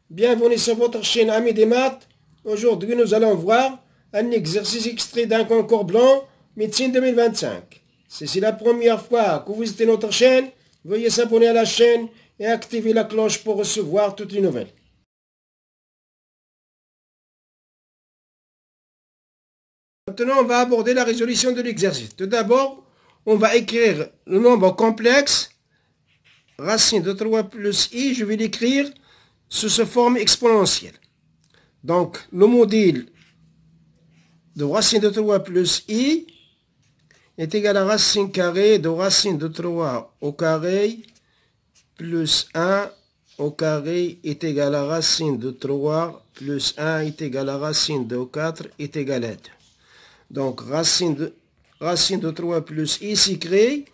Bienvenue sur votre chaîne Amis des maths. Aujourd'hui, nous allons voir un exercice extrait d'un concours blanc médecine 2025. Si c'est la première fois que vous visitez notre chaîne, veuillez s'abonner à la chaîne et activer la cloche pour recevoir toutes les nouvelles. Maintenant, on va aborder la résolution de l'exercice. Tout d'abord, on va écrire le nombre complexe, racine de 3 plus i, je vais l'écrire sous sa forme exponentielle. Donc, le module de racine de 3 plus i est égal à racine carrée de racine de 3 au carré plus 1 au carré est égal à racine de 3 plus 1 est égal à racine de 4 est égal à 2. Donc, racine de 3 plus i s'écrit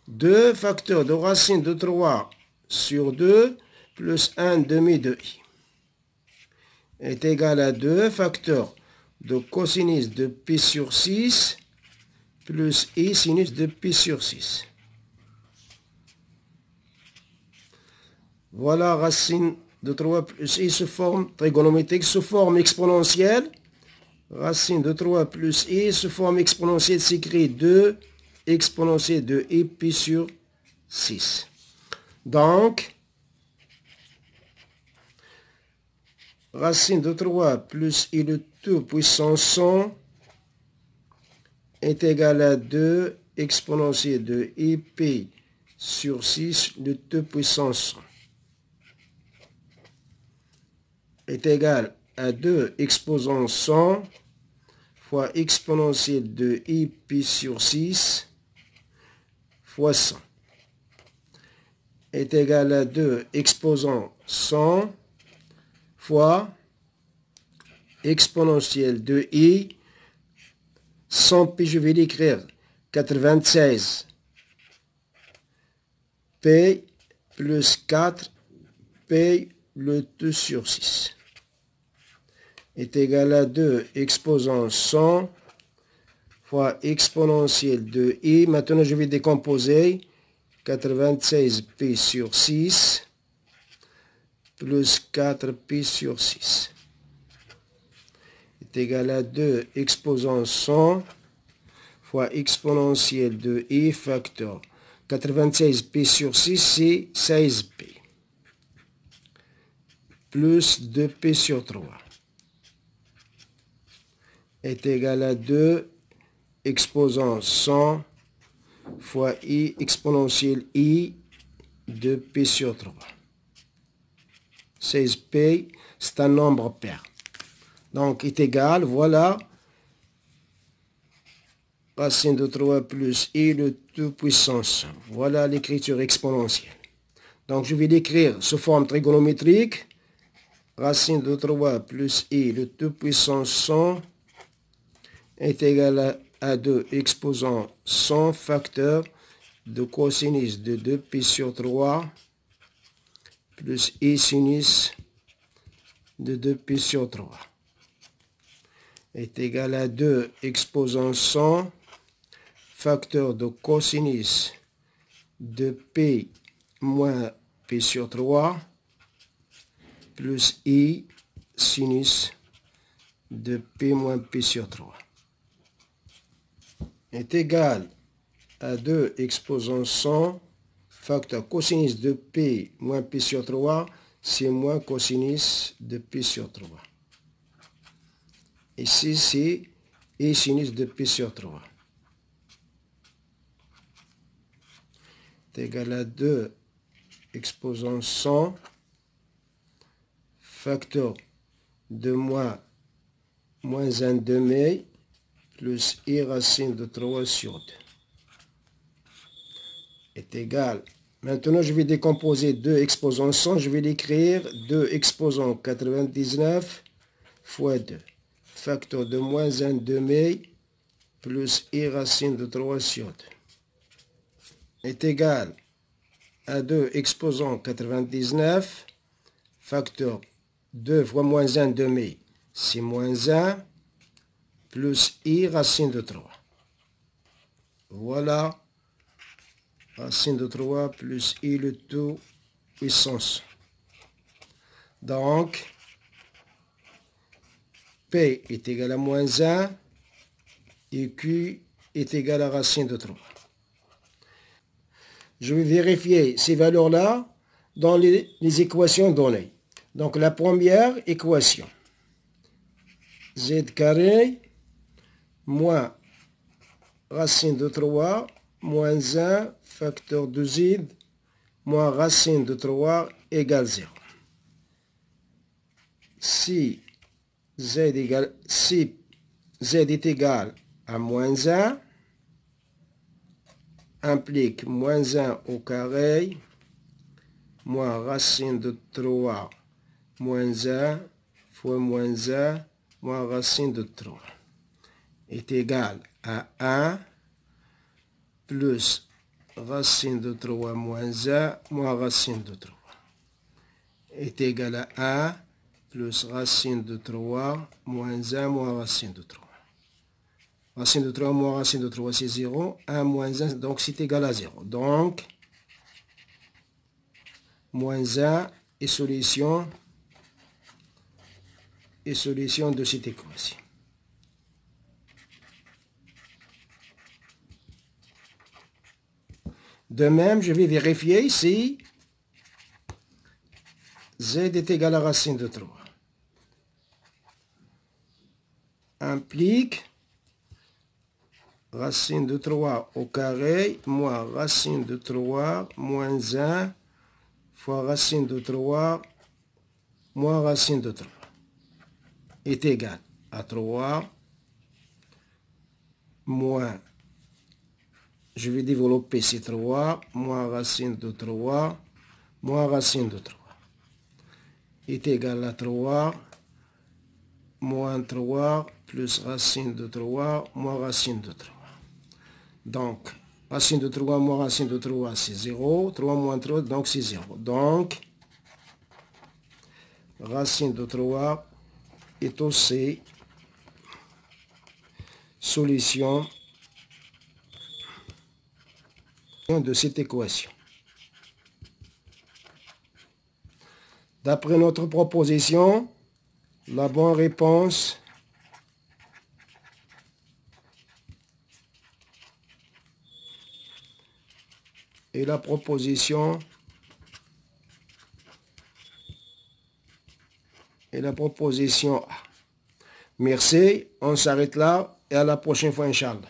2 facteurs de racine de 3 sur 2 plus 1 demi de i est égal à 2 facteurs de cosinus de pi sur 6 plus i sinus de pi sur 6. Voilà racine de 3 plus i sous forme trigonométrique, sous forme exponentielle. Racine de 3 plus i sous forme exponentielle s'écrit 2 exponentielle de i pi sur 6. Donc, racine de 3 plus i le tout puissance 100 est égal à 2 exponentielle de i pi sur 6 le tout puissance 100 est égal à 2 exposant 100 fois exponentielle de i pi sur 6 fois 100 est égal à 2 exposant 100 fois exponentielle de i 100 pi, je vais l'écrire 96 p plus 4 p le tout sur 6 est égal à 2 exposant 100 fois exponentielle de i. Maintenant, je vais décomposer 96 pi sur 6 plus 4 pi sur 6 est égal à 2 exposant 100 fois exponentielle de i facteur 96 pi sur 6, c'est 16 pi plus 2 pi sur 3 est égal à 2 exposant 100 fois i exponentielle i de pi sur 3. 16p, c'est un nombre pair. Donc, est égal, voilà, racine de 3 plus i le tout puissance 100. Voilà l'écriture exponentielle. Donc, je vais l'écrire sous forme trigonométrique. Racine de 3 plus i le tout puissance 100 est égal à 2 exposant 100 facteurs de cosinus de 2 pi sur 3 plus i sinus de 2 pi sur 3 est égal à 2 exposant 100 facteur de cosinus de pi moins pi sur 3 plus i sinus de pi moins pi sur 3 est égal à 2 exposant 100 facteur cosinus de pi moins pi sur 3, c'est moins cosinus de pi sur 3. Ici, c'est i sinus de pi sur 3. C'est égal à 2 exposant 100 facteur de moins 1 demi plus i racine de 3 sur 2 est égal. Maintenant, je vais décomposer 2 exposant 100. Je vais l'écrire 2 exposant 99 fois 2. Facteur de moins 1 demi plus i racine de 3 sur 2 est égal à 2 exposant 99 facteur 2 fois moins 1 demi, c'est moins 1 plus i racine de 3. Voilà. Racine de 3 plus i le tout puissance. Donc, P est égal à moins 1 et Q est égal à racine de 3. Je vais vérifier ces valeurs-là dans les équations données. Donc, la première équation, z carré moins racine de 3 moins 1 facteur de z moins racine de 3 égale 0. Si z est égal à moins 1, implique moins 1 au carré moins racine de 3 moins 1 fois moins 1 moins racine de 3 est égal à 1 plus racine de 3 moins 1 moins racine de 3 est égal à 1 plus racine de 3 moins 1 moins racine de 3. Racine de 3 moins racine de 3, c'est 0. 1 moins 1, donc c'est égal à 0. Donc, moins 1 est solution de cette équation. De même, je vais vérifier ici z est égal à racine de 3. Implique racine de 3 au carré moins racine de 3 moins 1 fois racine de 3 moins racine de 3 est égal à 3 moins, je vais développer ces 3, moins racine de 3 moins racine de 3 est égal à 3 moins 3 plus racine de 3 moins racine de 3. Donc, racine de 3 moins racine de 3, c'est 0. 3 moins 3, donc c'est 0. Donc, racine de 3 est aussi solution de cette équation. D'après notre proposition, la bonne réponse est la proposition A. Merci, on s'arrête là et à la prochaine fois, Inch'Allah.